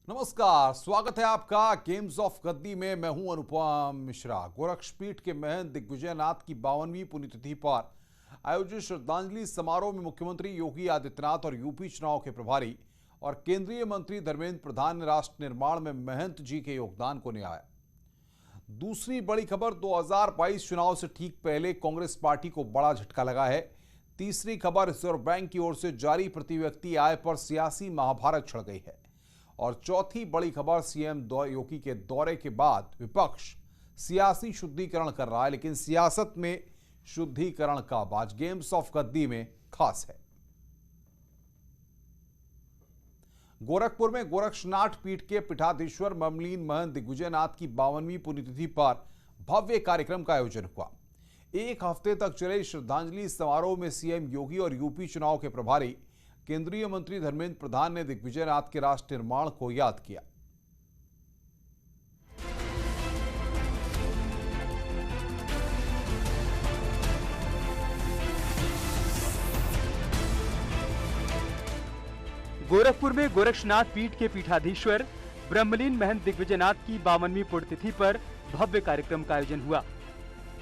नमस्कार, स्वागत है आपका गेम्स ऑफ गद्दी में। मैं हूं अनुपम मिश्रा। गोरक्षपीठ के महंत दिग्विजयनाथ की 52वीं पुण्यतिथि पर आयोजित श्रद्धांजलि समारोह में मुख्यमंत्री योगी आदित्यनाथ और यूपी चुनाव के प्रभारी और केंद्रीय मंत्री धर्मेंद्र प्रधान ने राष्ट्र निर्माण में महंत जी के योगदान को निभाया। दूसरी बड़ी खबर, 2022 चुनाव से ठीक पहले कांग्रेस पार्टी को बड़ा झटका लगा है। तीसरी खबर, रिजर्व बैंक की ओर से जारी प्रति व्यक्ति आय पर सियासी महाभारत छिड़ गई है। और चौथी बड़ी खबर, सीएम योगी के दौरे के बाद विपक्ष सियासी शुद्धिकरण कर रहा है, लेकिन सियासत में शुद्धिकरण का आज गेम्स ऑफ गद्दी में खास है। गोरखपुर में गोरक्षनाथ पीठ के पीठाधीश्वर ब्रह्मलीन महंत दिग्विजयनाथ की 52वीं पुण्यतिथि पर भव्य कार्यक्रम का आयोजन हुआ। एक हफ्ते तक चले श्रद्धांजलि समारोह में सीएम योगी और यूपी चुनाव के प्रभारी केंद्रीय मंत्री धर्मेंद्र प्रधान ने दिग्विजयनाथ के राष्ट्र निर्माण को याद किया। गोरखपुर में गोरक्षनाथ पीठ के पीठाधीश्वर ब्रह्मलीन महंत दिग्विजयनाथ की 52वीं पुण्यतिथि पर भव्य कार्यक्रम का आयोजन हुआ।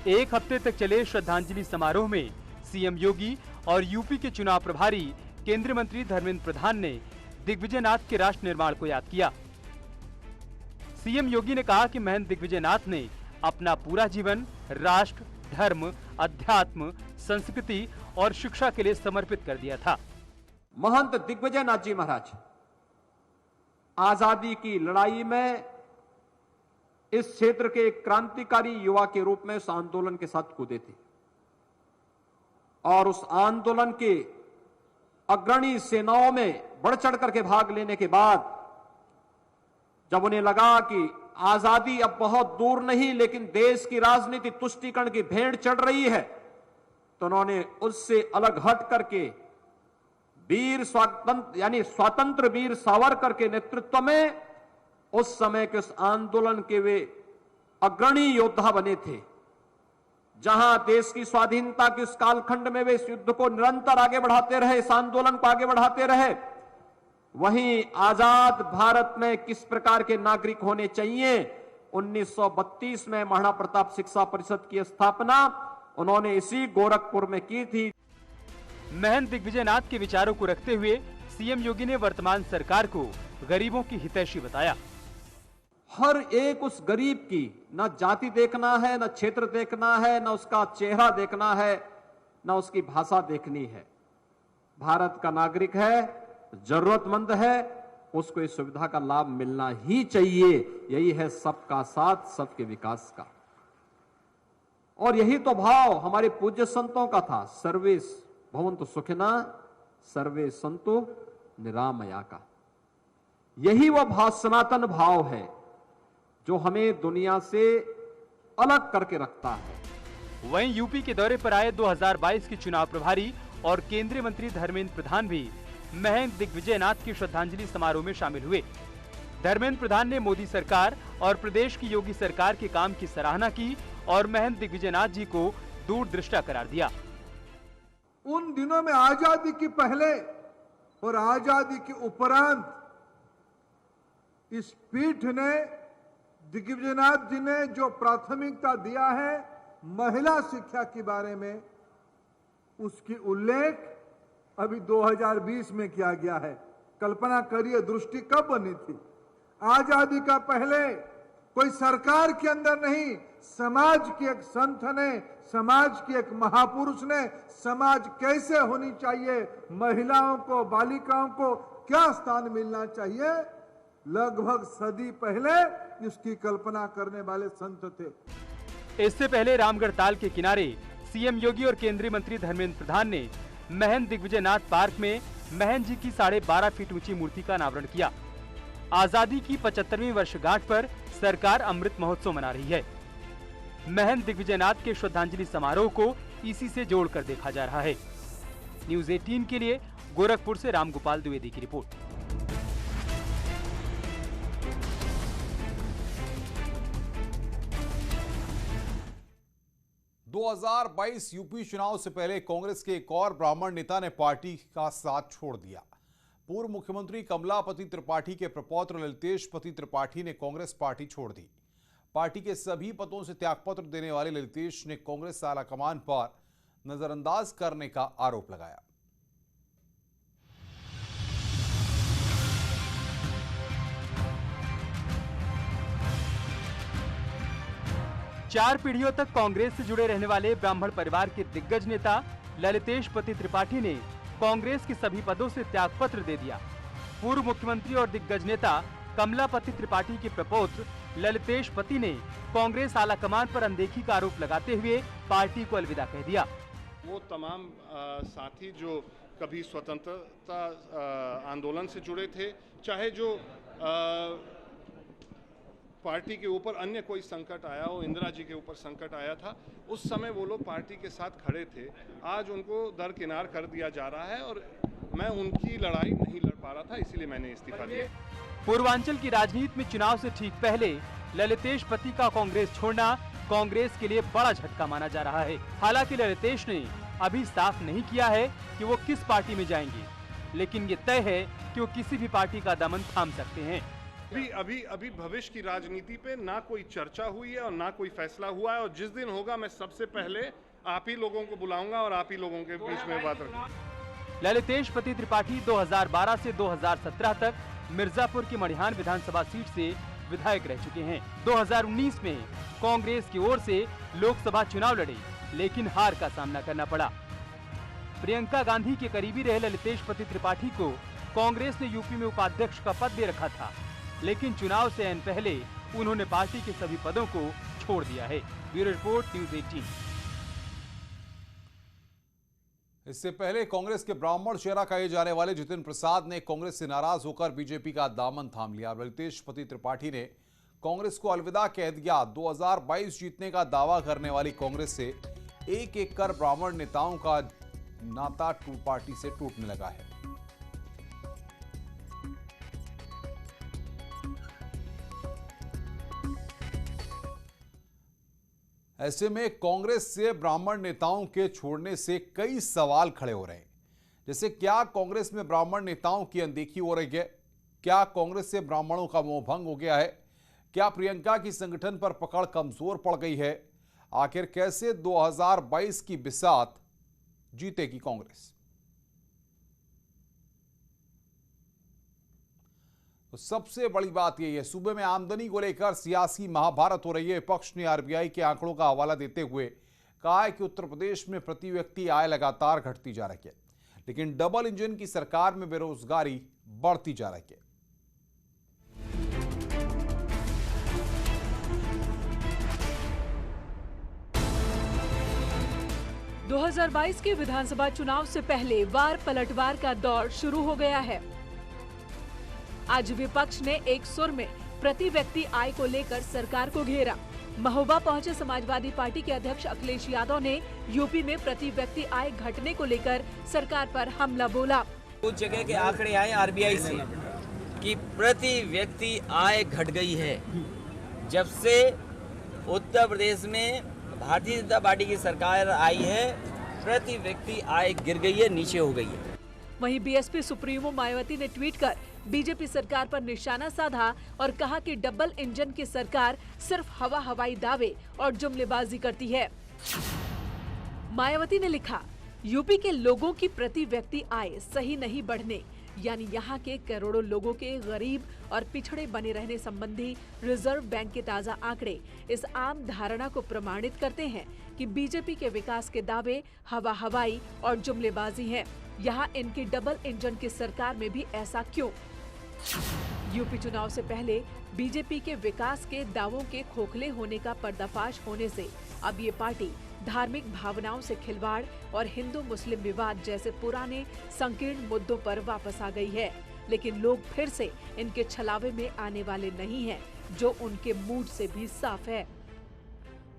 एक हफ्ते तक चले श्रद्धांजलि समारोह में सीएम योगी और यूपी के चुनाव प्रभारी केंद्रीय मंत्री धर्मेंद्र प्रधान ने दिग्विजयनाथ के राष्ट्र निर्माण को याद किया। सीएम योगी ने कहा कि महंत दिग्विजयनाथ ने अपना पूरा जीवन राष्ट्र, धर्म, अध्यात्म, संस्कृति और शिक्षा के लिए समर्पित कर दिया था। महंत दिग्विजयनाथ जी महाराज आजादी की लड़ाई में इस क्षेत्र के एक क्रांतिकारी युवा के रूप में उस आंदोलन के साथ कूदे थे और उस आंदोलन के अग्रणी सेनाओं में बढ़ चढ़ करके भाग लेने के बाद जब उन्हें लगा कि आजादी अब बहुत दूर नहीं, लेकिन देश की राजनीति तुष्टीकरण की भेंट चढ़ रही है, तो उन्होंने उससे अलग हट करके वीर स्वातंत्र वीर सावरकर के नेतृत्व में उस समय के उस आंदोलन के वे अग्रणी योद्धा बने थे। जहां देश की स्वाधीनता के इस कालखंड में वे इस युद्ध को निरंतर आगे बढ़ाते रहे, इस आंदोलन को आगे बढ़ाते रहे, वहीं आजाद भारत में किस प्रकार के नागरिक होने चाहिए, 1932 में महाराणा प्रताप शिक्षा परिषद की स्थापना उन्होंने इसी गोरखपुर में की थी। महंत दिग्विजयनाथ के विचारों को रखते हुए सीएम योगी ने वर्तमान सरकार को गरीबों की हितैषी बताया। हर एक उस गरीब की न जाति देखना है, न क्षेत्र देखना है, न उसका चेहरा देखना है, न उसकी भाषा देखनी है। भारत का नागरिक है, जरूरतमंद है, उसको इस सुविधा का लाभ मिलना ही चाहिए। यही है सबका साथ, सबके विकास का। और यही तो भाव हमारे पूज्य संतों का था, सर्वे भवन्तु सुखिना सर्वे सन्तु निरामया का। यही वह भाव, सनातन भाव है जो हमें दुनिया से अलग करके रखता है। वहीं यूपी के दौरे पर आए 2022 के चुनाव प्रभारी और केंद्रीय मंत्री धर्मेंद्र प्रधान भी महंत दिग्विजयनाथ की श्रद्धांजलि समारोह में शामिल हुए। धर्मेंद्र प्रधान ने मोदी सरकार और प्रदेश की योगी सरकार के काम की सराहना की और महंत दिग्विजयनाथ जी को दूरदृष्टा करार दिया। उन दिनों में आजादी के पहले और आजादी के उपरांत इस पीठ ने, दिग्विजयनाथ जी ने जो प्राथमिकता दिया है महिला शिक्षा के बारे में, उसकी उल्लेख अभी 2020 में किया गया है। कल्पना करिए दृष्टि कब बनी थी। आजादी का पहले कोई सरकार के अंदर नहीं, समाज के एक संत ने, समाज के एक महापुरुष ने समाज कैसे होनी चाहिए, महिलाओं को, बालिकाओं को क्या स्थान मिलना चाहिए, लगभग सदी पहले इसकी कल्पना करने वाले संत थे। इससे पहले रामगढ़ ताल के किनारे सीएम योगी और केंद्रीय मंत्री धर्मेंद्र प्रधान ने महंत दिग्विजयनाथ पार्क में महंत जी की 12.5 फीट ऊंची मूर्ति का अनावरण किया। आजादी की 75वीं वर्षगांठ पर सरकार अमृत महोत्सव मना रही है। महंत दिग्विजयनाथ के श्रद्धांजलि समारोह को इसी से जोड़कर देखा जा रहा है। न्यूज 18 के लिए गोरखपुर से रामगोपाल द्विवेदी की रिपोर्ट। 2022 यूपी चुनाव से पहले कांग्रेस के एक और ब्राह्मण नेता ने पार्टी का साथ छोड़ दिया। पूर्व मुख्यमंत्री कमलापति त्रिपाठी के प्रपौत्र ललितेशपति त्रिपाठी ने कांग्रेस पार्टी छोड़ दी। पार्टी के सभी पदों से त्यागपत्र देने वाले ललितेश ने कांग्रेस आलाकमान पर नजरअंदाज करने का आरोप लगाया। चार पीढ़ियों तक कांग्रेस से जुड़े रहने वाले ब्राह्मण परिवार के दिग्गज नेता ललितेशपति त्रिपाठी ने कांग्रेस के सभी पदों से त्यागपत्र दे दिया। पूर्व मुख्यमंत्री और दिग्गज नेता कमलापति त्रिपाठी के प्रपौत्र ललितेशपति ने कांग्रेस आलाकमान पर अनदेखी का आरोप लगाते हुए पार्टी को अलविदा कह दिया। वो तमाम साथी जो कभी स्वतंत्रता आंदोलन से जुड़े थे, चाहे जो पार्टी के ऊपर अन्य कोई संकट आया हो, इंदिरा जी के ऊपर संकट आया था, उस समय वो लोग पार्टी के साथ खड़े थे। आज उनको दरकिनार कर दिया जा रहा है और मैं उनकी लड़ाई नहीं लड़ पा रहा था, इसीलिए मैंने इस्तीफा दिया। पूर्वांचल की राजनीति में चुनाव से ठीक पहले ललितेशपति का कांग्रेस छोड़ना कांग्रेस के लिए बड़ा झटका माना जा रहा है। हालांकि ललितेश ने अभी साफ नहीं किया है कि वो किस पार्टी में जाएंगे, लेकिन ये तय है कि वो किसी भी पार्टी का दामन थाम सकते हैं। अभी भविष्य की राजनीति पे ना कोई चर्चा हुई है और ना कोई फैसला हुआ है, और जिस दिन होगा मैं सबसे पहले आप ही लोगों को बुलाऊंगा और आप ही लोगों के बीच में बात रखूंगा। ललितेशपति त्रिपाठी 2012 से 2017 तक मिर्जापुर की मड़िहान विधानसभा सीट से विधायक रह चुके हैं। 2019 में कांग्रेस की ओर से लोकसभा चुनाव लड़े, लेकिन हार का सामना करना पड़ा। प्रियंका गांधी के करीबी रहे ललितेशपति त्रिपाठी को कांग्रेस ने यूपी में उपाध्यक्ष का पद दे रखा था, लेकिन चुनाव से ऐन पहले उन्होंने पार्टी के सभी पदों को छोड़ दिया है। Bureau report, news 18। इससे पहले कांग्रेस के ब्राह्मण चेहरा कहे जाने वाले जितिन प्रसाद ने कांग्रेस से नाराज होकर बीजेपी का दामन थाम लिया। ललितेशपति त्रिपाठी ने कांग्रेस को अलविदा कह दिया। 2022 जीतने का दावा करने वाली कांग्रेस से एक एक कर ब्राह्मण नेताओं का नाता पार्टी से टूटने लगा है। ऐसे में कांग्रेस से ब्राह्मण नेताओं के छोड़ने से कई सवाल खड़े हो रहे हैं, जैसे क्या कांग्रेस में ब्राह्मण नेताओं की अनदेखी हो रही है? क्या कांग्रेस से ब्राह्मणों का मोह भंग हो गया है? क्या प्रियंका की संगठन पर पकड़ कमजोर पड़ गई है? आखिर कैसे 2022 की बिसात जीतेगी कांग्रेस? तो सबसे बड़ी बात यही है, सूबे में आमदनी को लेकर सियासी महाभारत हो रही है। विपक्ष ने आरबीआई के आंकड़ों का हवाला देते हुए कहा है कि उत्तर प्रदेश में प्रति व्यक्ति आय लगातार घटती जा रही है, लेकिन डबल इंजन की सरकार में बेरोजगारी बढ़ती जा रही है। 2022 के विधानसभा चुनाव से पहले वार पलटवार का दौर शुरू हो गया है। आज विपक्ष ने एक सुर में प्रति व्यक्ति आय को लेकर सरकार को घेरा। महोबा पहुंचे समाजवादी पार्टी के अध्यक्ष अखिलेश यादव ने यूपी में प्रति व्यक्ति आय घटने को लेकर सरकार पर हमला बोला। कुछ जगह के आंकड़े आए आरबीआई से कि प्रति व्यक्ति आय घट गई है। जब से उत्तर प्रदेश में भारतीय जनता पार्टी की सरकार आई है, प्रति व्यक्ति आय गिर गई है, नीचे हो गई है। वहीं बीएसपी सुप्रीमो मायावती ने ट्वीट कर बीजेपी सरकार पर निशाना साधा और कहा कि डबल इंजन की सरकार सिर्फ हवाई दावे और जुमलेबाजी करती है। मायावती ने लिखा, यूपी के लोगों की प्रति व्यक्ति आय सही नहीं बढ़ने, यानी यहाँ के करोड़ों लोगों के गरीब और पिछड़े बने रहने संबंधी रिजर्व बैंक के ताजा आंकड़े इस आम धारणा को प्रमाणित करते हैं कि बीजेपी के विकास के दावे हवाई और जुमलेबाजी हैं। यहाँ इनकी डबल इंजन की सरकार में भी ऐसा क्यों? यूपी चुनाव से पहले बीजेपी के विकास के दावों के खोखले होने का पर्दाफाश होने से अब ये पार्टी धार्मिक भावनाओं से खिलवाड़ और हिंदू मुस्लिम विवाद जैसे पुराने संकीर्ण मुद्दों पर वापस आ गई है। लेकिन लोग फिर से इनके छलावे में आने वाले नहीं हैं, जो उनके मूड से भी साफ है।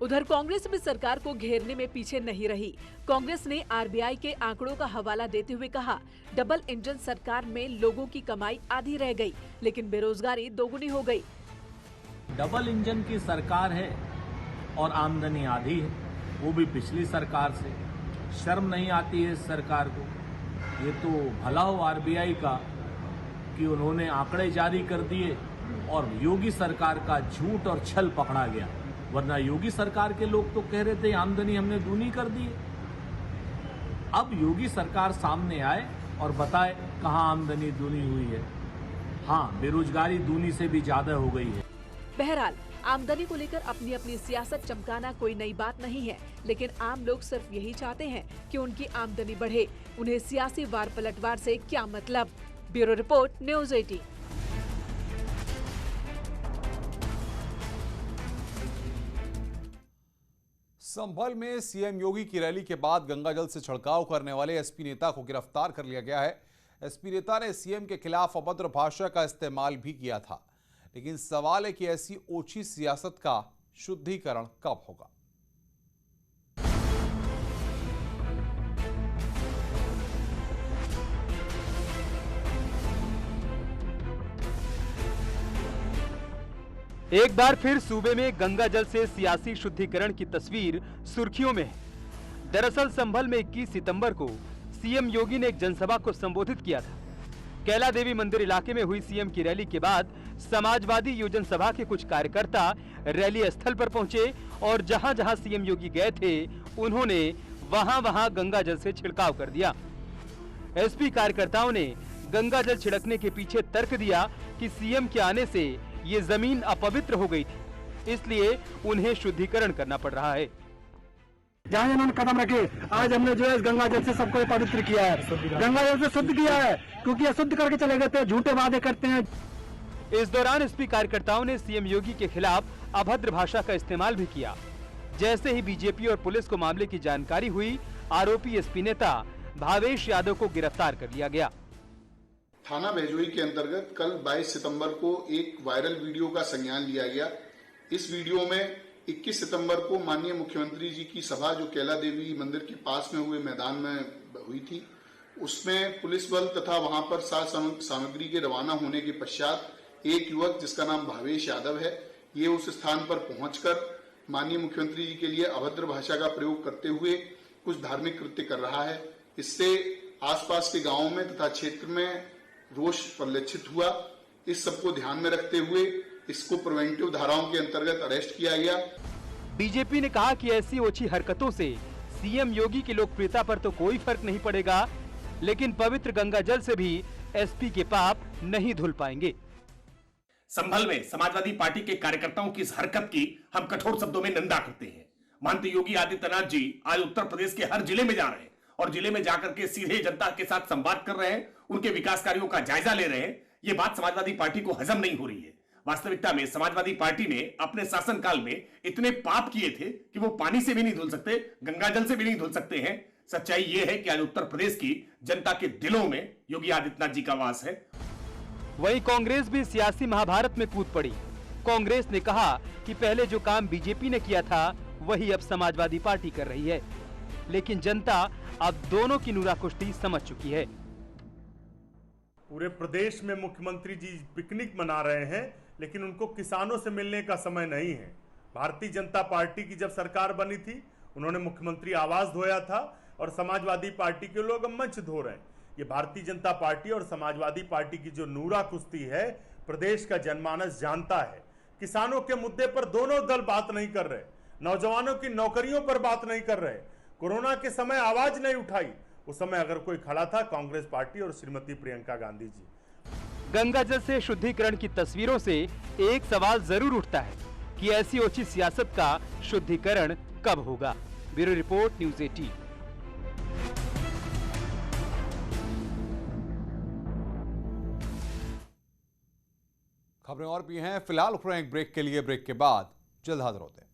उधर कांग्रेस भी सरकार को घेरने में पीछे नहीं रही। कांग्रेस ने आरबीआई के आंकड़ों का हवाला देते हुए कहा, डबल इंजन सरकार में लोगों की कमाई आधी रह गई, लेकिन बेरोजगारी दोगुनी हो गई। डबल इंजन की सरकार है और आमदनी आधी है, वो भी पिछली सरकार से। शर्म नहीं आती है इस सरकार को। ये तो भला हो आरबीआई का कि उन्होंने आंकड़े जारी कर दिए और योगी सरकार का झूठ और छल पकड़ा गया। वरना योगी सरकार के लोग तो कह रहे थे आमदनी हमने दूनी कर दी है। अब योगी सरकार सामने आए और बताए कहां आमदनी दूनी हुई है। हाँ, बेरोजगारी दूनी से भी ज्यादा हो गई है। बहरहाल आमदनी को लेकर अपनी अपनी सियासत चमकाना कोई नई बात नहीं है, लेकिन आम लोग सिर्फ यही चाहते हैं कि उनकी आमदनी बढ़े। उन्हें सियासी वार पलटवार से क्या मतलब। Bureau report, news 18। संभल में सीएम योगी की रैली के बाद गंगाजल से छिड़काव करने वाले एसपी नेता को गिरफ्तार कर लिया गया है। एसपी नेता ने सीएम के खिलाफ अभद्र भाषा का इस्तेमाल भी किया था, लेकिन सवाल है कि ऐसी ओछी सियासत का शुद्धिकरण कब होगा। एक बार फिर सूबे में गंगा जल से सियासी शुद्धिकरण की तस्वीर सुर्खियों में है। दरअसल संभल में 21 सितंबर को सीएम योगी ने एक जनसभा को संबोधित किया था। कैला देवी मंदिर इलाके में हुई सीएम की रैली के बाद समाजवादी योजन सभा के कुछ कार्यकर्ता रैली स्थल पर पहुंचे और जहां जहां सीएम योगी गए थे उन्होंने वहां गंगा जल से छिड़काव कर दिया। एसपी कार्यकर्ताओं ने गंगा जल छिड़कने के पीछे तर्क दिया कि सीएम के आने से ये जमीन अपवित्र हो गई थी, इसलिए उन्हें शुद्धिकरण करना पड़ रहा है। जहाँ इन्होंने कदम रखे, आज हमने जो है गंगा जल से सबको पवित्र किया है, गंगा जल से शुद्ध किया है, क्योंकि अशुद्ध करके चले गए थे, झूठे वादे करते हैं। इस दौरान एसपी कार्यकर्ताओं ने सीएम योगी के खिलाफ अभद्र भाषा का इस्तेमाल भी किया। जैसे ही बीजेपी और पुलिस को मामले की जानकारी हुई, आरोपी एसपी नेता भावेश यादव को गिरफ्तार कर लिया गया। थाना भैजोई के अंतर्गत कल 22 सितंबर को एक वायरल वीडियो का संज्ञान लिया गया। इस वीडियो में 21 सितंबर को माननीय मुख्यमंत्री जी की सभा जो कैला देवी मंदिर के पास में हुए मैदान में हुई थी, उसमें पुलिस बल तथा वहां पर साज सामग्री के रवाना होने के पश्चात एक युवक जिसका नाम भावेश यादव है, ये उस स्थान पर पहुंचकर माननीय मुख्यमंत्री जी के लिए अभद्र भाषा का प्रयोग करते हुए कुछ धार्मिक कृत्य कर रहा है। इससे आसपास के गांवों में तथा क्षेत्र में रोष परिलक्षित हुआ। इस सबको ध्यान में रखते हुए इसको प्रिवेंटिव धाराओं के अंतर्गत अरेस्ट किया गया। बीजेपी ने कहा कि ऐसी ओछी हरकतों से सीएम योगी की लोकप्रियता पर तो कोई फर्क नहीं पड़ेगा, लेकिन पवित्र गंगा जल से भी एसपी के पाप नहीं धुल पाएंगे। संभल में समाजवादी पार्टी के कार्यकर्ताओं की इस हरकत की हम कठोर शब्दों में निंदा करते हैं। माननीय योगी आदित्यनाथ जी आज उत्तर प्रदेश के हर जिले में जा रहे हैं और जिले में जाकर के सीधे जनता के साथ संवाद कर रहे हैं, उनके विकास कार्यों का जायजा ले रहे हैं। ये बात समाजवादी पार्टी को हजम नहीं हो रही है। वास्तविकता में समाजवादी पार्टी ने अपने शासनकाल में इतने पाप किए थे कि वो पानी से भी नहीं धुल सकते, गंगा जल से भी नहीं धुल सकते हैं। सच्चाई ये है कि आज उत्तर प्रदेश की जनता के दिलों में योगी आदित्यनाथ जी का वास है। वहीं कांग्रेस भी सियासी महाभारत में कूद पड़ी। कांग्रेस ने कहा कि पहले जो काम बीजेपी ने किया था वही अब समाजवादी पार्टी कर रही है, लेकिन जनता अब दोनों की नूरा कुश्ती समझ चुकी है। पूरे प्रदेश में मुख्यमंत्री जी पिकनिक मना रहे हैं, लेकिन उनको किसानों से मिलने का समय नहीं है। भारतीय जनता पार्टी की जब सरकार बनी थी, उन्होंने मुख्यमंत्री आवास धोया था और समाजवादी पार्टी के लोग अब मंच धो रहे हैं। ये भारतीय जनता पार्टी और समाजवादी पार्टी की जो नूरा कुश्ती है, प्रदेश का जनमानस जानता है। किसानों के मुद्दे पर दोनों दल बात नहीं कर रहे, नौजवानों की नौकरियों पर बात नहीं कर रहे, कोरोना के समय आवाज नहीं उठाई। उस समय अगर कोई खड़ा था, कांग्रेस पार्टी और श्रीमती प्रियंका गांधी जी। गंगा जल से शुद्धिकरण की तस्वीरों से एक सवाल जरूर उठता है कि ऐसी ओछी सियासत का शुद्धिकरण कब होगा। Bureau report, news 18। खबरें और भी हैं, फिलहाल रुक रहे हैं एक ब्रेक के लिए। ब्रेक के बाद जल्द हाजिर होते हैं।